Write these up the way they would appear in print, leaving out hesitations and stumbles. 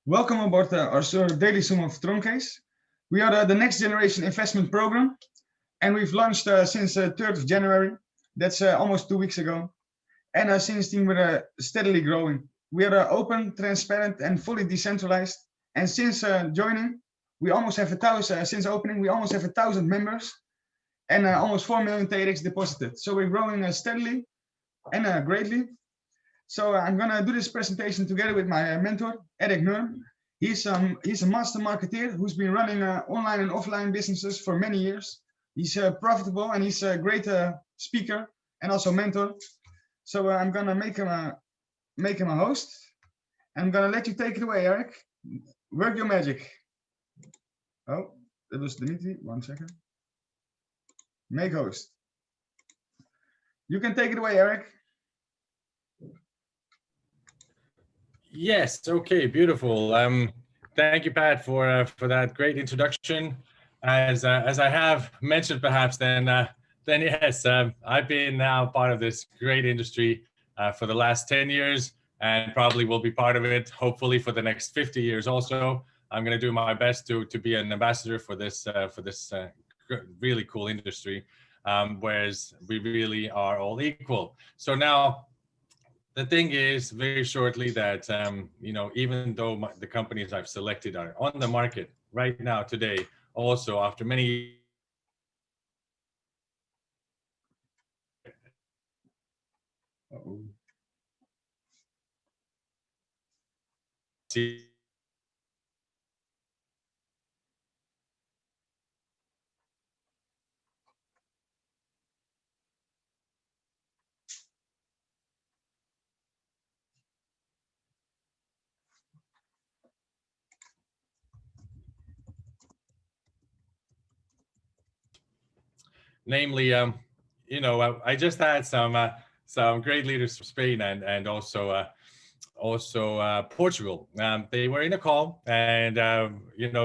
Welcome aboard our daily Zoom of Troncase. We are the next generation investment program, and we've launched since 3rd of January. That's almost 2 weeks ago. And since then, we're steadily growing. We are open, transparent, and fully decentralized. And since joining, we almost have 1,000. Since opening, we almost have 1,000 members, and almost 4 million TRX deposited. So we're growing steadily and greatly. So I'm gonna do this presentation together with my mentor, Eric Nurm. He's a master marketeer who's been running online and offline businesses for many years. He's profitable and he's a great speaker and also mentor. So I'm gonna make him a host. I'm gonna let you take it away, Eric. Work your magic. Oh, that was Dimitri. 1 second. Make host. You can take it away, Eric. Yes. Okay. Beautiful. Thank you, Pat, for that great introduction. As I have mentioned, perhaps then yes, I've been now part of this great industry for the last 10 years, and probably will be part of it, hopefully, for the next 50 years. Also, I'm going to do my best to be an ambassador for this really cool industry, whereas we really are all equal. So now. The thing is, very shortly, that even though the companies I've selected are on the market right now today, also after many namely, I just had some great leaders from Spain and also Portugal. They were in a call and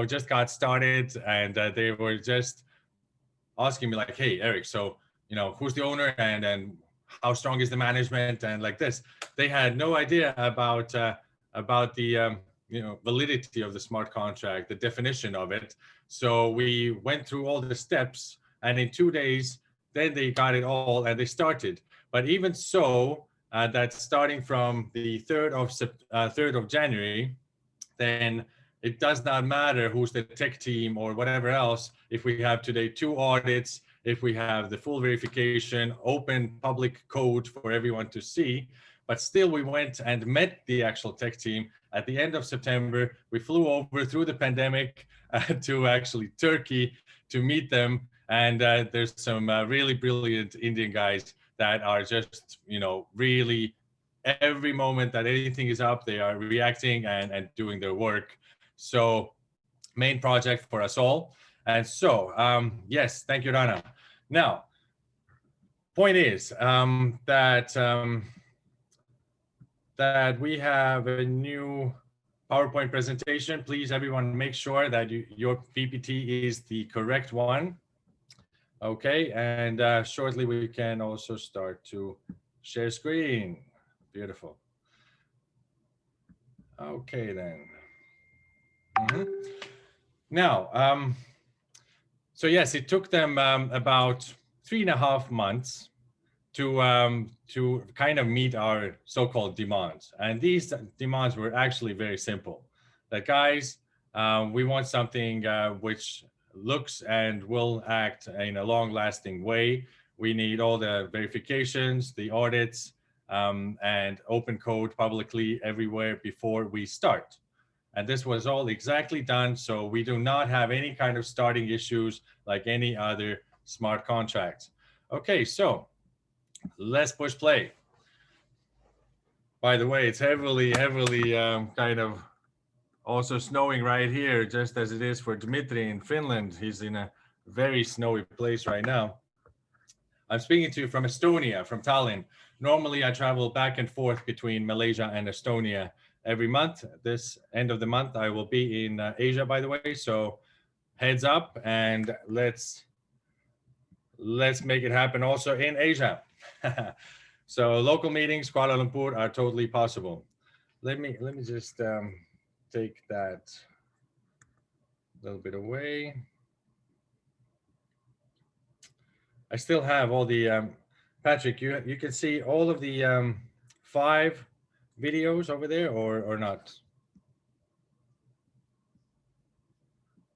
just got started, and they were just asking me like, "Hey, Eric, so who's the owner and how strong is the management?" And like this, they had no idea about the validity of the smart contract, the definition of it. So we went through all the steps, and in 2 days, then they got it all and they started. But even so, that's starting from the 3rd of January, then it does not matter who's the tech team or whatever else. If we have today 2 audits, if we have the full verification, open public code for everyone to see, but still we went and met the actual tech team at the end of September. We flew over through the pandemic to actually Turkey to meet them. And there's some really brilliant Indian guys that are just, really every moment that anything is up, they are reacting and doing their work. So main project for us all. And so, yes, thank you, Rana. Now, point is that we have a new PowerPoint presentation. Please, everyone, make sure that your PPT is the correct one. Okay, and shortly we can also start to share screen. Beautiful. Okay, then. Now, so yes, it took them about 3.5 months to kind of meet our so-called demands. And these demands were actually very simple. That guys, we want something which looks and will act in a long-lasting way. We need all the verifications, the audits, and open code publicly everywhere before we start. And this was all exactly done, so we do not have any kind of starting issues like any other smart contracts. Okay, so let's push play. By the way, it's heavily kind of also snowing right here, just as it is for Dmitry in Finland. He's in a very snowy place right now. I'm speaking to you from Estonia, from Tallinn. Normally, I travel back and forth between Malaysia and Estonia every month. This end of the month, I will be in Asia, by the way. So heads up, and let's make it happen also in Asia. So local meetings, Kuala Lumpur, are totally possible. Let me just take that a little bit away. I still have all the, Patrick, you can see all of the 5 videos over there or not?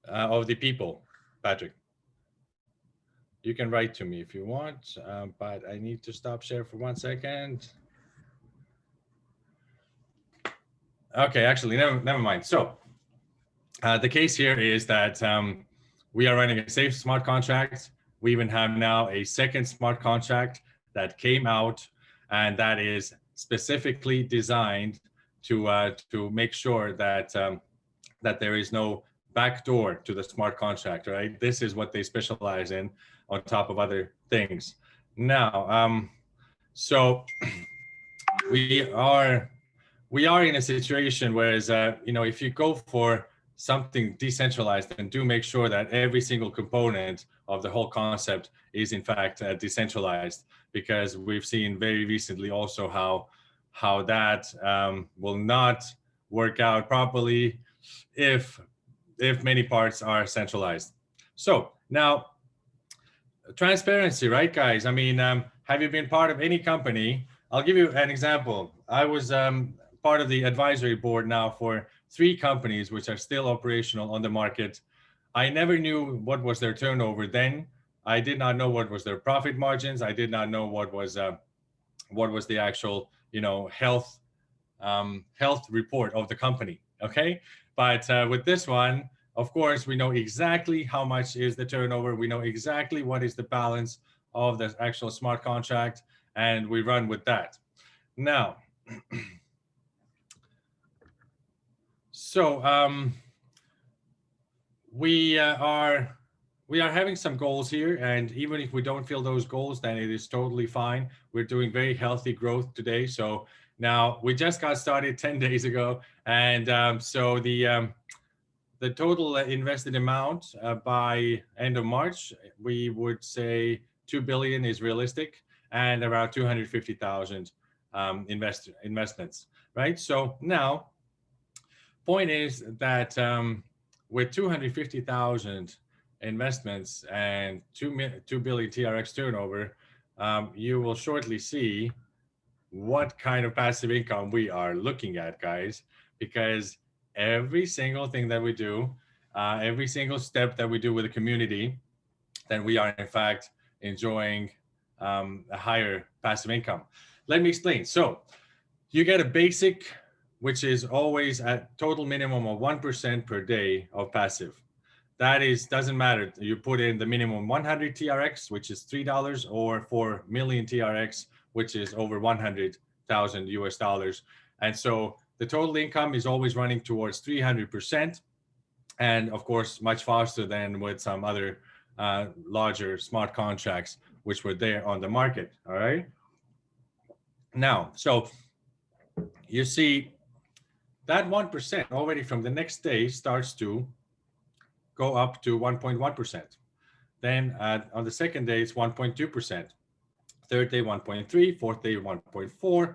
Of the people, Patrick. You can write to me if you want, but I need to stop share for 1 second. Okay, actually, never mind. So the case here is that we are running a safe smart contract. We even have now a second smart contract that came out, and that is specifically designed to make sure that that there is no backdoor to the smart contract. Right, this is what they specialize in, on top of other things. Now, so we are in a situation whereas if you go for something decentralized, then do make sure that every single component of the whole concept is in fact decentralized, because we've seen very recently also how that will not work out properly if many parts are centralized. So now, transparency, right, guys? I mean, have you been part of any company? I'll give you an example. I was part of the advisory board now for 3 companies which are still operational on the market. I never knew what was their turnover then. I did not know what was their profit margins. I did not know what was the actual health report of the company. Okay, but with this one, of course, we know exactly how much is the turnover. We know exactly what is the balance of the actual smart contract, and we run with that. Now, so we are having some goals here, and even if we don't feel those goals, then it is totally fine. We're doing very healthy growth today. So now we just got started 10 days ago, and so the total invested amount by end of March, we would say 2 billion is realistic, and around 250,000 investments, right? So now, point is that with 250,000 investments and 2 billion TRX turnover, you will shortly see what kind of passive income we are looking at, guys, because every single thing that we do, every single step that we do with the community, then we are in fact enjoying a higher passive income. Let me explain. So you get a basic, which is always at total minimum of 1% per day of passive. That doesn't matter. You put in the minimum 100 TRX, which is $3, or 4 million TRX, which is over 100,000 US dollars. And so the total income is always running towards 300%. And of course, much faster than with some other larger smart contracts, which were there on the market. All right. Now, so you see that 1% already from the next day starts to go up to 1.1%. Then on the second day, it's 1.2%. Third day, 1.3, fourth day, 1.4.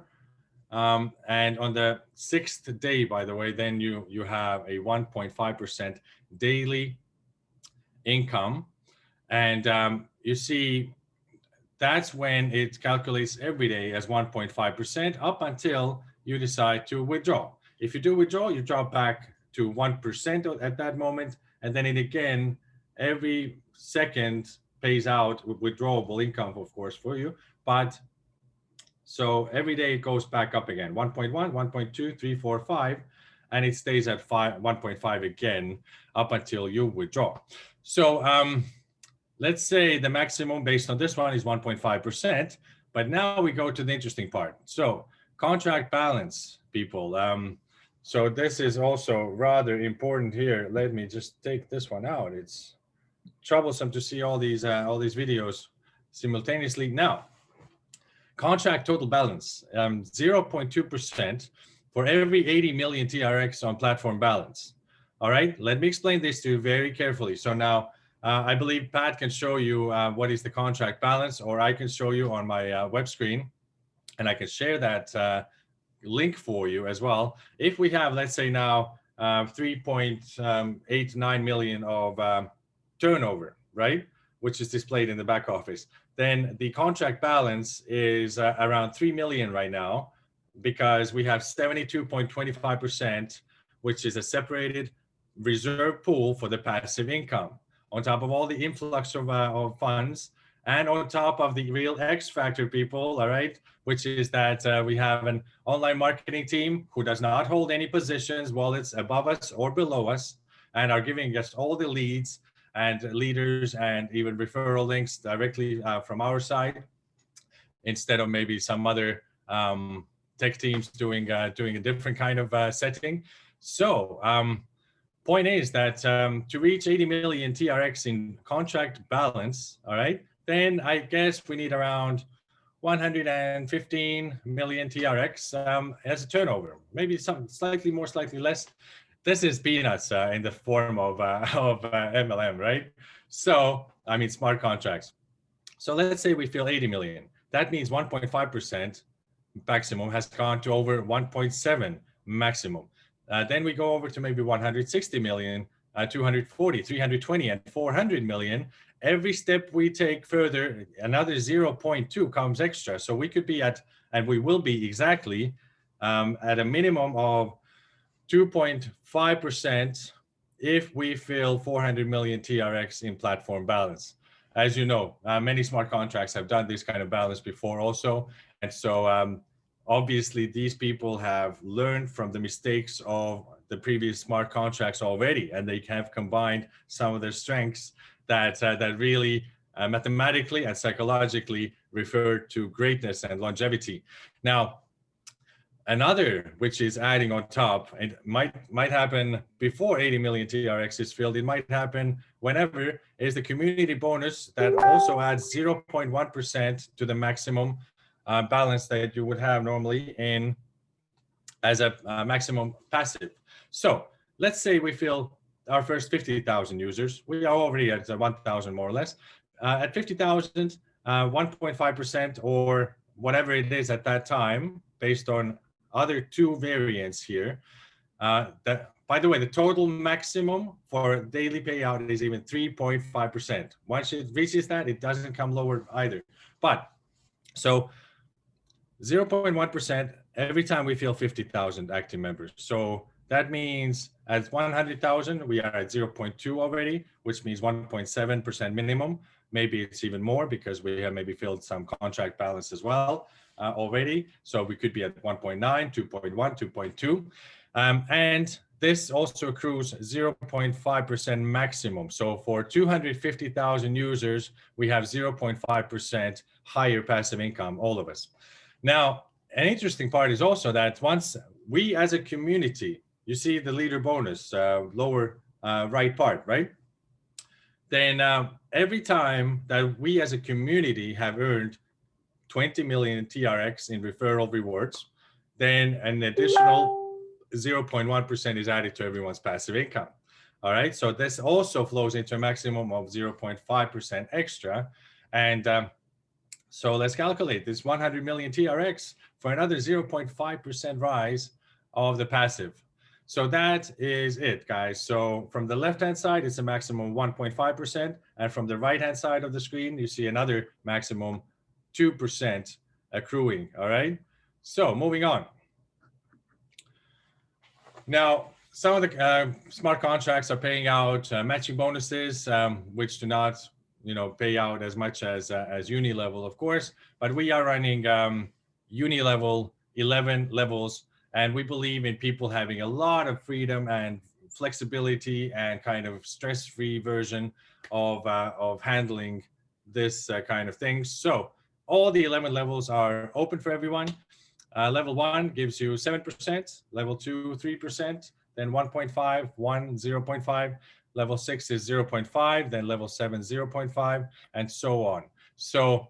And on the 6th day, by the way, then you have a 1.5% daily income. And you see, that's when it calculates every day as 1.5% up until you decide to withdraw. If you do withdraw, you drop back to 1% at that moment. And then it again, every second pays out withdrawable income, of course, for you. But so every day it goes back up again, 1.1, 1.2, 3, 4, 5, and it stays at 1.5 again up until you withdraw. So let's say the maximum based on this one is 1.5%, but now we go to the interesting part. So contract balance, people. So this is also rather important here. Let me just take this one out. It's troublesome to see all these videos simultaneously. Now, contract total balance, 0.2% for every 80 million TRX on platform balance. All right, let me explain this to you very carefully. So now I believe Pat can show you what is the contract balance, or I can show you on my web screen, and I can share that link for you as well. If we have, let's say now, 3.89 million of turnover, right? Which is displayed in the back office. Then the contract balance is around 3 million right now, because we have 72.25%, which is a separated reserve pool for the passive income, on top of all the influx of funds, and on top of the real X factor, people, all right, which is that we have an online marketing team who does not hold any positions, wallets above us or below us, and are giving us all the leads and leaders and even referral links directly from our side, instead of maybe some other tech teams doing a different kind of setting. So point is that to reach 80 million TRX in contract balance, all right, then I guess we need around 115 million TRX as a turnover, maybe some slightly more, slightly less. This is peanuts in the form of MLM, right? So, I mean, smart contracts. So let's say we fill 80 million. That means 1.5% maximum has gone to over 1.7 maximum. Then we go over to maybe 160 million, 240, 320, and 400 million. Every step we take further, another 0.2 comes extra. So we could be at, and we will be exactly at a minimum of 2.5% if we fill 400 million TRX in platform balance. As you know, many smart contracts have done this kind of balance before also. And so obviously these people have learned from the mistakes of the previous smart contracts already, and they have combined some of their strengths that really mathematically and psychologically refer to greatness and longevity. Now, another, which is adding on top, and might happen before 80 million TRX is filled, it might happen whenever, is the community bonus that also adds 0.1% to the maximum balance that you would have normally in as a maximum passive. So let's say we fill our first 50,000 users. We are already at 1,000 more or less. At 50,000, 1.5% or whatever it is at that time, based on other two variants here. By the way, the total maximum for daily payout is even 3.5%. Once it reaches that, it doesn't come lower either. But so 0.1% every time we fill 50,000 active members. So that means at 100,000, we are at 0.2 already, which means 1.7% minimum. Maybe it's even more because we have maybe filled some contract balance as well already. So we could be at 1.9, 2.1, 2.2. And this also accrues 0.5% maximum. So for 250,000 users, we have 0.5% higher passive income, all of us. Now, an interesting part is also that once we as a community, you see the leader bonus, lower right part, right? Then every time that we as a community have earned 20 million TRX in referral rewards, then an additional 0.1% is added to everyone's passive income. All right, so this also flows into a maximum of 0.5% extra. And so let's calculate this 100 million TRX for another 0.5% rise of the passive. So that is it, guys. So from the left-hand side, it's a maximum 1.5%. And from the right-hand side of the screen, you see another maximum 2% accruing, all right? So moving on. Now, some of the smart contracts are paying out matching bonuses, which do not, pay out as much as uni level, of course, but we are running uni level 11 levels, and we believe in people having a lot of freedom and flexibility and kind of stress-free version of handling this kind of thing. So all the 11 levels are open for everyone. Level 1 gives you 7%, level 2, 3%, then 1.5, 1, 0.5, level 6 is 0.5, then level 7, 0.5, and so on. So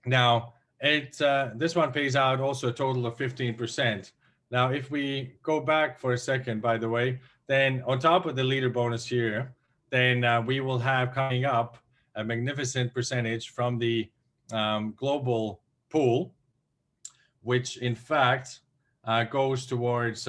now this one pays out also a total of 15%. Now, if we go back for a second, by the way, then on top of the leader bonus here, then we will have coming up a magnificent percentage from the global pool, which in fact goes towards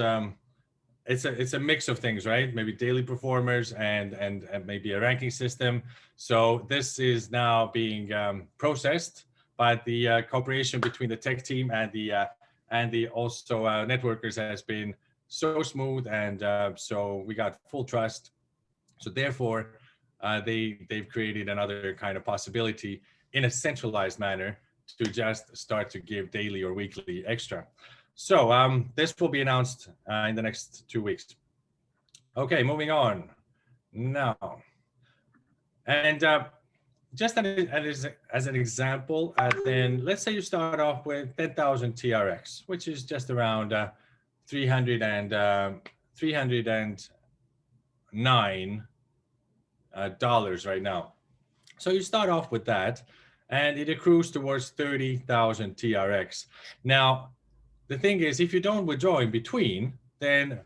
it's a mix of things, right? Maybe daily performers and maybe a ranking system. So this is now being processed, but the cooperation between the tech team and the also networkers has been so smooth, and so we got full trust. So therefore, they've created another kind of possibility in a centralized manner to just start to give daily or weekly extra. So this will be announced in the next 2 weeks. Okay, moving on now. And just as an example, then let's say you start off with 10,000 TRX, which is just around 309 dollars right now. So you start off with that, and it accrues towards 30,000 TRX. Now, the thing is, if you don't withdraw in between, then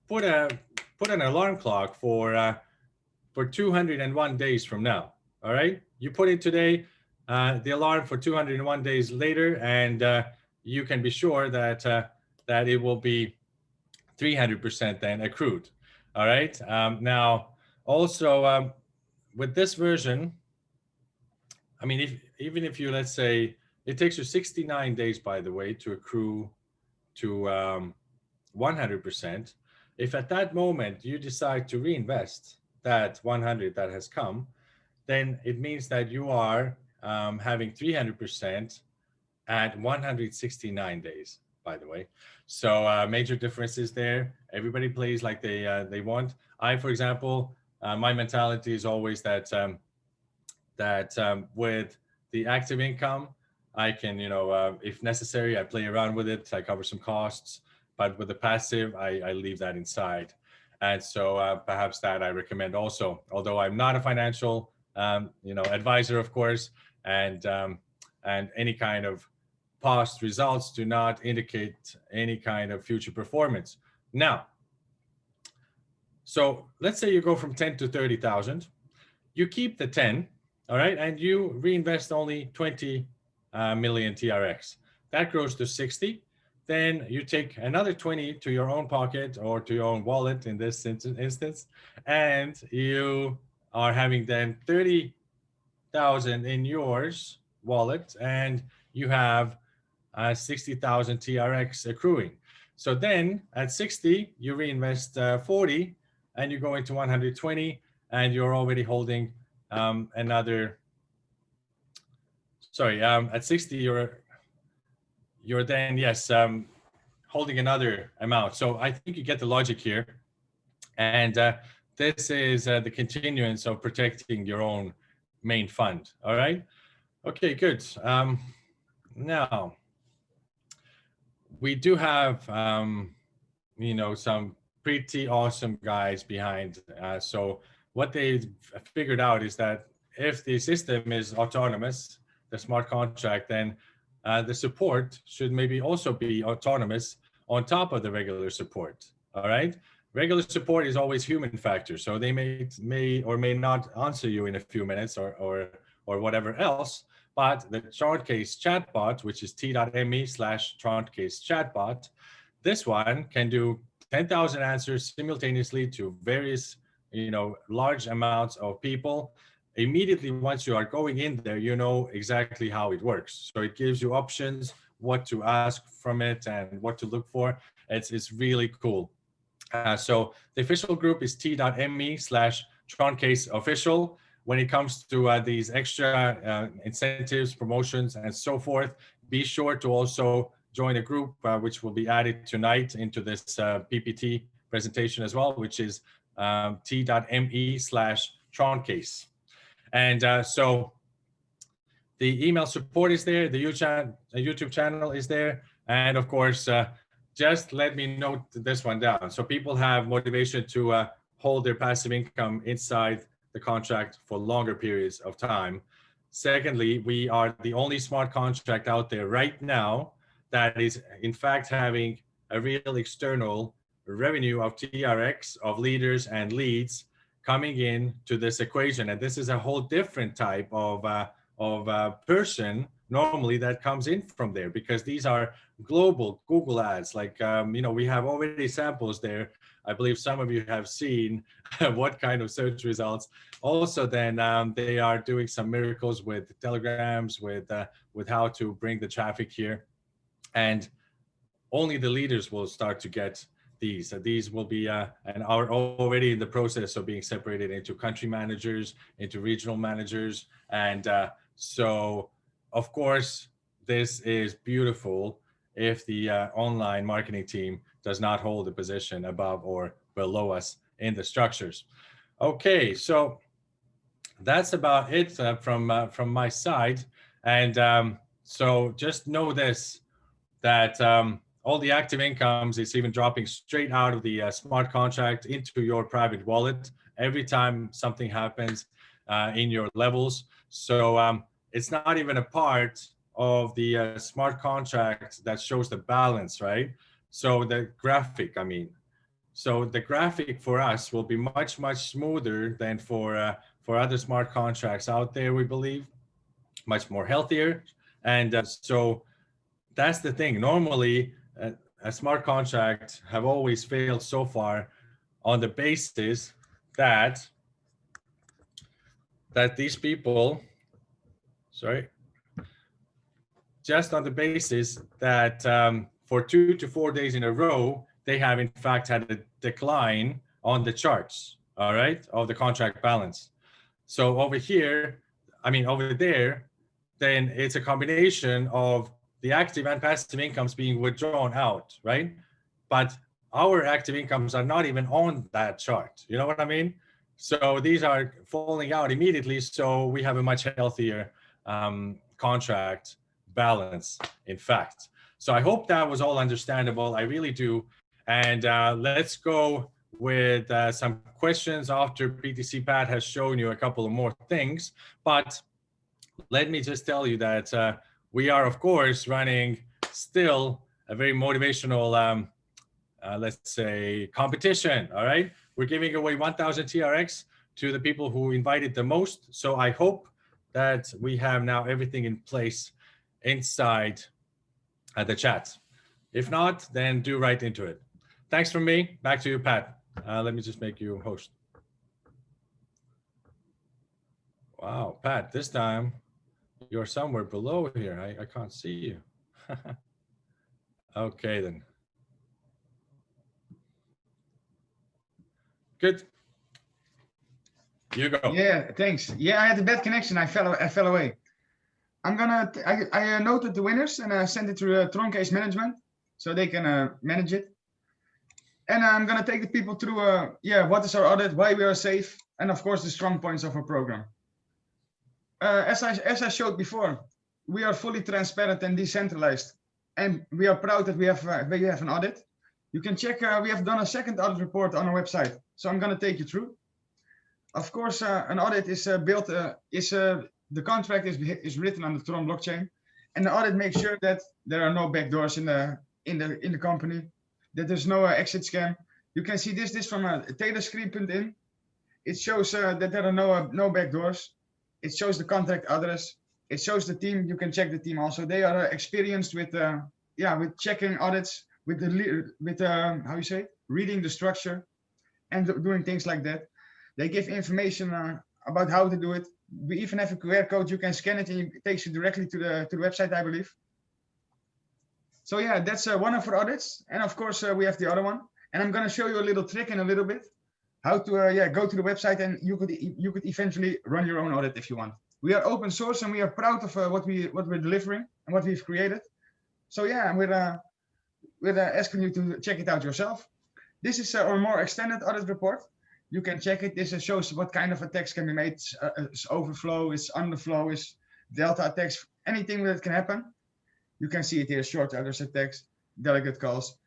put an alarm clock for 201 days from now. All right, you put it today, the alarm for 201 days later, and you can be sure that that it will be 300% then accrued. All right. Now, also with this version, I mean, even if you, let's say, it takes you 69 days, by the way, to accrue to 100%. If at that moment you decide to reinvest that 100 that has come, then it means that you are having 300% at 169 days, by the way. So major differences there. Everybody plays like they want. For example, my mentality is always that with the active income, I can, if necessary, I play around with it. I cover some costs, but with the passive, I leave that inside. And so perhaps that I recommend also, although I'm not a financial, advisor, of course, and any kind of past results do not indicate any kind of future performance. Now, so let's say you go from 10 to 30,000, you keep the 10, all right, and you reinvest only 20 million TRX. That grows to 60. Then you take another 20 to your own pocket or to your own wallet in this instance, and you are having then 30,000 in yours wallet, and you have 60,000 TRX accruing. So then at 60, you reinvest 40, and you go into 120, and you're already holding another. Sorry, at 60, you're then, yes, holding another amount. So I think you get the logic here. And this is the continuance of protecting your own main fund. All right. Okay, good. Now, we do have, some pretty awesome guys behind. So what they figured out is that if the system is autonomous, the smart contract, then the support should maybe also be autonomous on top of the regular support. All right. Regular support is always human factor. So they may or may not answer you in a few minutes or whatever else. But the Troncase chatbot, which is t.me/Troncase chatbot, this one can do 10,000 answers simultaneously to various, large amounts of people. Immediately once you are going in there, you know exactly how it works. So it gives you options, what to ask from it and what to look for. It's really cool. So the official group is t.me/Troncase official. When it comes to these extra incentives, promotions, and so forth, be sure to also join a group which will be added tonight into this PPT presentation as well, which is t.me/Troncase. And so the email support is there, the YouTube channel is there, and of course, just let me note this one down. So people have motivation to hold their passive income inside the contract for longer periods of time. Secondly, we are the only smart contract out there right now that is in fact having a real external revenue of TRX, of leaders and leads coming in to this equation. And this is a whole different type of person normally that comes in from there, because these are global Google ads. Like, we have already samples there I believe some of you have seen what kind of search results. Also, then they are doing some miracles with telegrams, with how to bring the traffic here, and only the leaders will start to get these. These will be and are already in the process of being separated into country managers, into regional managers, and so of course this is beautiful if the online marketing team does not hold a position above or below us in the structures. Okay, so that's about it from my side, and so just know this, that all the active incomes is even dropping straight out of the smart contract into your private wallet every time something happens in your levels. So it's not even a part of the smart contract that shows the balance, right? So the graphic, I mean, so the graphic for us will be much, much smoother than for other smart contracts out there, we believe, much more healthier. And so that's the thing. Normally, a smart contract have always failed so far on the basis that these people, just on the basis that for 2 to 4 days in a row, they have in fact had a decline on the charts, all right, of the contract balance. So over here, I mean, over there, then it's a combination of the active and passive incomes being withdrawn out, right? But our active incomes are not even on that chart. You know what I mean? So these are falling out immediately. So we have a much healthier contract balance, in fact. So I hope that was all understandable. I really do. And let's go with some questions after PTC Pat has shown you a couple of more things. But let me just tell you that we are, of course, running still a very motivational, let's say, competition, all right? We're giving away 1,000 TRX to the people who invited the most. So I hope that we have now everything in place inside the chat. If not, then do right into it. Thanks from me. Back to you, Pat. Let me just make you host. Wow, Pat, this time you're somewhere below here. I can't see you. Okay, then. Good. You go. Yeah, thanks. Yeah, I had a bad connection. I fell away. I noted the winners and I sent it to Troncase management so they can manage it. And I'm gonna take the people through what is our audit, why we are safe, and of course the strong points of our program. As I showed before, we are fully transparent and decentralized, and we are proud that we have an audit. You can check. We have done a second audit report on our website, so I'm going to take you through. Of course, an audit is built. The contract is written on the Tron blockchain, and the audit makes sure that there are no backdoors in the company, that there's no exit scam. You can see this from a Taylor screen print in. It shows that there are no backdoors. It shows the contract address. It shows the team. You can check the team also. They are experienced with checking audits, with how you say, reading the structure, and doing things like that. They give information about how to do it. We even have a QR code. You can scan it, and it takes you directly to the website, I believe. So yeah, that's one of our audits. And of course, we have the other one. And I'm going to show you a little trick in a little bit. How to go to the website, and you could eventually run your own audit if you want. We are open source and we are proud of what we're delivering and what we've created. So yeah, we're asking you to check it out yourself. This is our more extended audit report. You can check it. This shows what kind of attacks can be made. It's overflow, it's underflow, it's delta attacks, anything that can happen. You can see it here: short address attacks, delegate calls.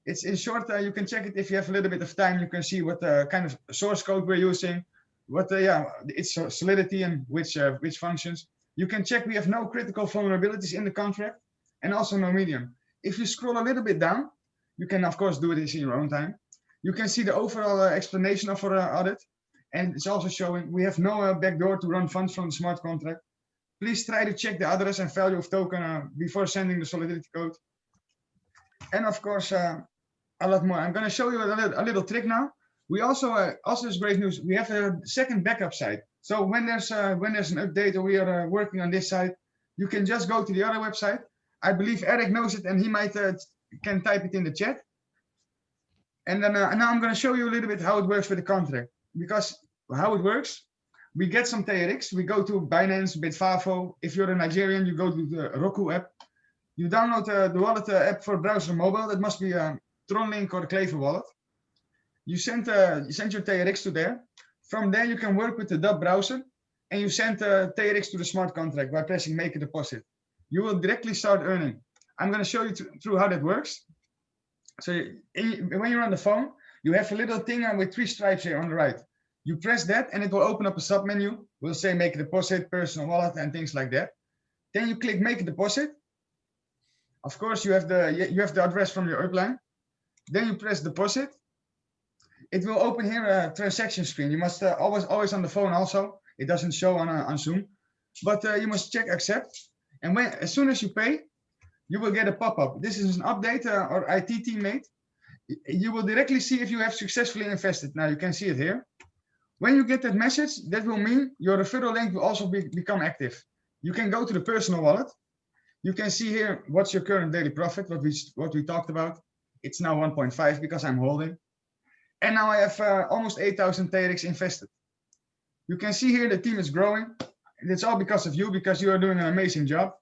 It's in short, you can check it if you have a little bit of time. You can see what kind of source code we're using, what its solidity and which functions. You can check we have no critical vulnerabilities in the contract, and also no medium. If you scroll a little bit down, you can of course do this in your own time. You can see the overall explanation of our audit, and it's also showing we have no backdoor to run funds from the smart contract. Please try to check the address and value of token before sending the solidity code. And of course, a lot more. I'm going to show you a little trick now. We also is great news. We have a second backup site. So when there's an update or we are working on this site, you can just go to the other website. I believe Eric knows it, and he might can type it in the chat. And then now I'm going to show you a little bit how it works with the contract. Because how it works, we get some TRX. We go to Binance, Bitfavo. If you're a Nigerian, you go to the Roku app. You download the wallet app for browser mobile. That must be a Tron link or the Clever wallet. You send your TRX to there. From there, you can work with the dub browser, and you send TRX to the smart contract by pressing make a deposit. You will directly start earning. I'm going to show you through how that works. So when you're on the phone, you have a little thing with 3 stripes here on the right. You press that, and it will open up a sub menu. We'll say make a deposit, personal wallet, and things like that. Then you click make a deposit. Of course, you have the address from your upline. Then you press deposit. It will open here a transaction screen. You must always on the phone also. It doesn't show on Zoom, but you must check accept. And as soon as you pay, you will get a pop-up. This is an update or IT team made. You will directly see if you have successfully invested. Now you can see it here. When you get that message, that will mean your referral link will also become active. You can go to the personal wallet. You can see here what's your current daily profit, what we talked about. It's now 1.5 because I'm holding. And now I have almost 8,000 TRX invested. You can see here the team is growing. It's all because of you, because you are doing an amazing job.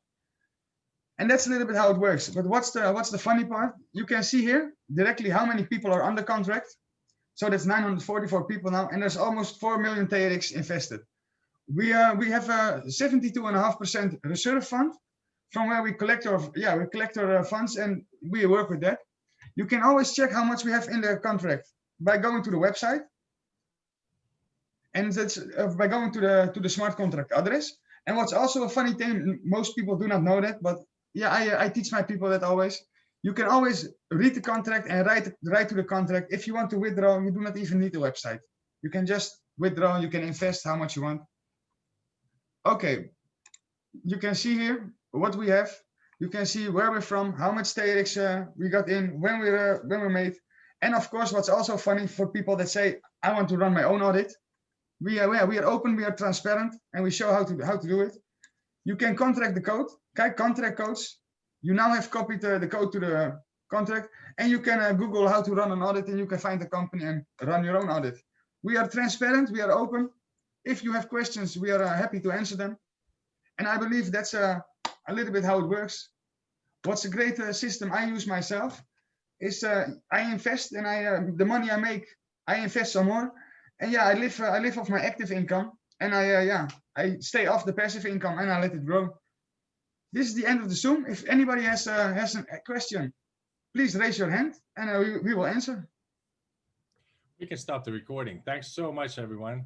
And that's a little bit how it works. But what's the funny part? You can see here directly how many people are under contract. So that's 944 people now, and there's almost 4 million TRX invested. We have a 72.5% reserve fund from where we collect our funds, and we work with that. You can always check how much we have in the contract by going to the website, and that's by going to the smart contract address. And what's also a funny thing, most people do not know that, but yeah, I teach my people that always. You can always read the contract and write to the contract. If you want to withdraw, you do not even need the website. You can just withdraw. You can invest how much you want. Okay, you can see here what we have. You can see where we're from, how much TRX we got in, when we made. And of course, what's also funny for people that say, I want to run my own audit. We are open, we are transparent, and we show how to do it. You can contract the code, contract codes. You now have copied the code to the contract, and you can Google how to run an audit, and you can find the company and run your own audit. We are transparent, we are open. If you have questions, we are happy to answer them. And I believe that's a little bit how it works. What's a great system I use myself is I invest, and the money I make, I invest some more. And yeah, I live off my active income, and I stay off the passive income, and I let it grow. This is the end of the Zoom. If anybody has a question, please raise your hand, and we will answer. We can stop the recording. Thanks so much, everyone.